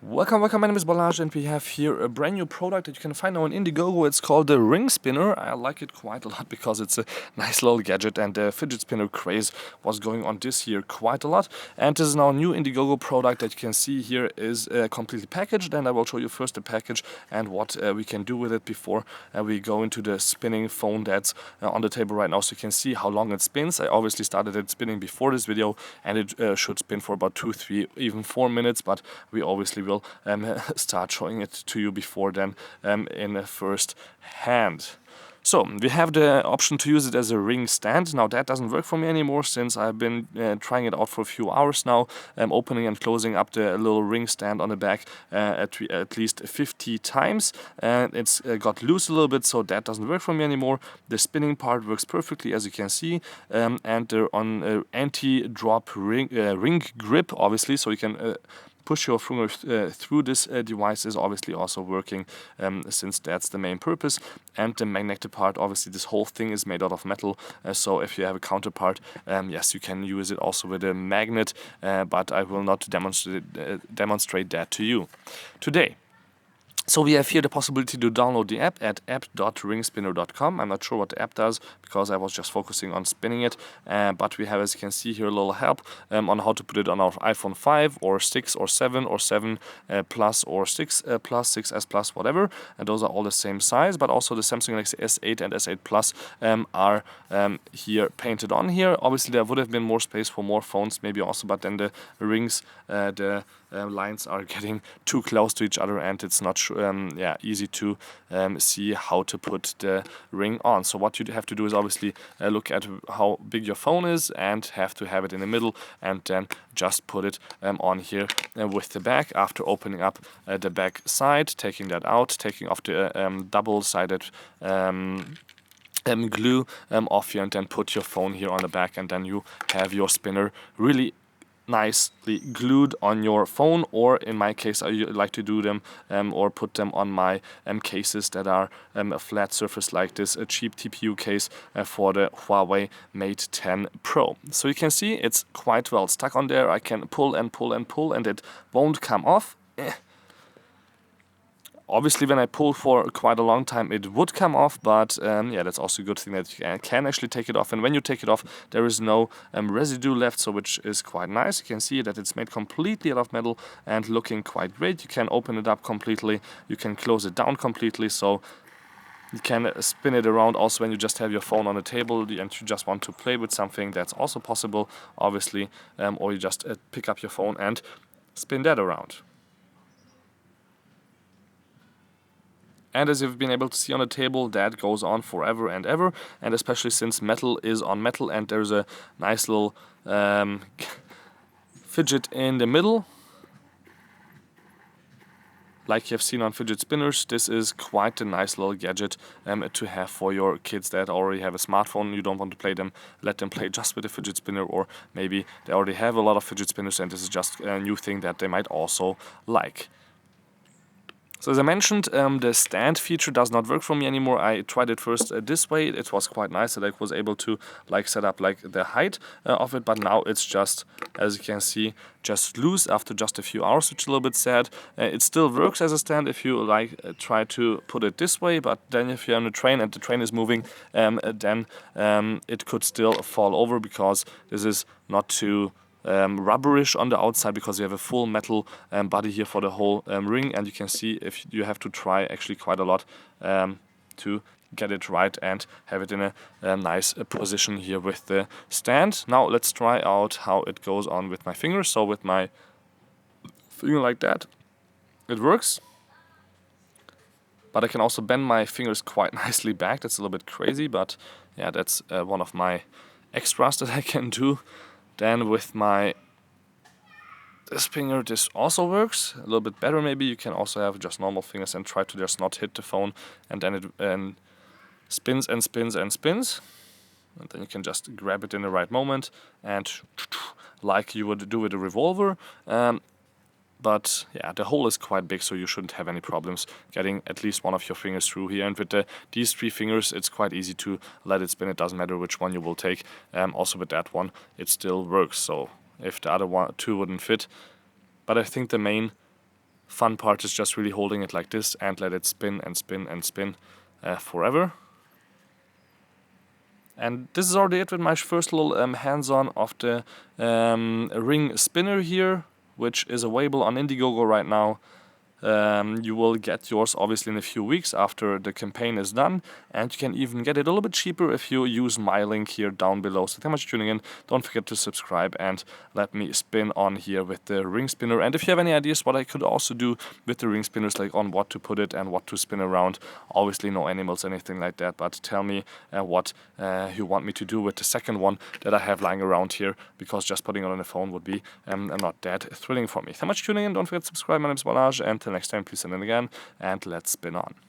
Welcome, my name is Balazs and we have here a brand new product that you can find now on Indiegogo. It's called the Ring Spinner. I like it quite a lot because it's a nice little gadget, and the fidget spinner craze was going on this year quite a lot. And this is now a new Indiegogo product that you can see here is completely packaged, and I will show you first the package and what we can do with it before we go into the spinning phone that's on the table right now, so you can see how long it spins. I obviously started it spinning before this video, and it should spin for about 2, 3, even 4 minutes, but we obviously will start showing it to you before then in the first hand. So we have the option to use it as a ring stand. Now that doesn't work for me anymore since I've been trying it out for a few hours now, opening and closing up the little ring stand on the back at least 50 times, and it's got loose a little bit, so that doesn't work for me anymore. The spinning part works perfectly, as you can see, and they're on anti-drop ring grip, obviously, so you can push your finger through this device is obviously also working, since that's the main purpose. And the magnetic part, obviously this whole thing is made out of metal, so if you have a counterpart, yes, you can use it also with a magnet, but I will not demonstrate that to you today. So we have here the possibility to download the app at app.ringspinner.com. I'm not sure what the app does because I was just focusing on spinning it, but we have, as you can see here, a little help on how to put it on our iPhone 5 or 6 or 7 or 7 Plus or 6 Plus, 6S Plus, whatever. And those are all the same size, but also the Samsung Galaxy S8 and S8 Plus are here painted on here. Obviously there would have been more space for more phones maybe also, but then the rings, the lines are getting too close to each other, and it's not easy to see how to put the ring on. So what you have to do is obviously look at how big your phone is and have to have it in the middle, and then just put it on here with the back. After opening up the back side, taking that out, taking off the double-sided glue off here, and then put your phone here on the back, and then you have your spinner really nicely glued on your phone, or in my case I like to do them or put them on my cases that are a flat surface like this, a cheap TPU case for the Huawei Mate 10 Pro. So you can see it's quite well stuck on there. I can pull and pull and pull and it won't come off. Obviously, when I pull for quite a long time, it would come off, but yeah, that's also a good thing that you can actually take it off. And when you take it off, there is no residue left, so which is quite nice. You can see that it's made completely out of metal and looking quite great. You can open it up completely. You can close it down completely, so you can spin it around also when you just have your phone on the table and you just want to play with something. That's also possible, obviously, or you just pick up your phone and spin that around. And as you've been able to see on the table, that goes on forever and ever, and especially since metal is on metal and there's a nice little fidget in the middle, like you've seen on fidget spinners. This is quite a nice little gadget to have for your kids that already have a smartphone. You don't want to let them play just with a fidget spinner, or maybe they already have a lot of fidget spinners and this is just a new thing that they might also like. So as I mentioned, the stand feature does not work for me anymore. I tried it first this way. It was quite nice that I was able to set up the height of it, but now it's just, as you can see, just loose after just a few hours, which is a little bit sad. It still works as a stand if you try to put it this way, but then if you're on a train and the train is moving, then it could still fall over because this is not too rubberish on the outside, because you have a full metal body here for the whole ring, and you can see if you have to try actually quite a lot to get it right and have it in a nice position here with the stand. Now let's try out how it goes on with my fingers. So with my finger like that, it works, but I can also bend my fingers quite nicely back. That's a little bit crazy, but yeah, that's one of my extras that I can do. Then with this finger, this also works a little bit better. Maybe you can also have just normal fingers and try to just not hit the phone, and then it spins and spins and spins, and then you can just grab it in the right moment and like you would do with a revolver. But yeah, the hole is quite big, so you shouldn't have any problems getting at least one of your fingers through here. And with these 3 fingers, it's quite easy to let it spin. It doesn't matter which one you will take. Also with that one, it still works. So if the other 2 wouldn't fit. But I think the main Fun part is just really holding it like this and let it spin and spin and spin forever. And this is already it with my first little hands-on of the ring spinner here, which is available on Indiegogo right now. You will get yours obviously in a few weeks after the campaign is done, and you can even get it a little bit cheaper if you use my link here down below. So thank you much for tuning in. Don't forget to subscribe and let me spin on here with the ring spinner. And if you have any ideas what I could also do with the ring spinners, like on what to put it and what to spin around, obviously no animals, anything like that, but tell me what you want me to do with the second one that I have lying around here, because just putting it on the phone would be not that thrilling for me. Thank you much for tuning in. Don't forget to subscribe. My name is Balazs, and until next time, please send in again, and let's spin on.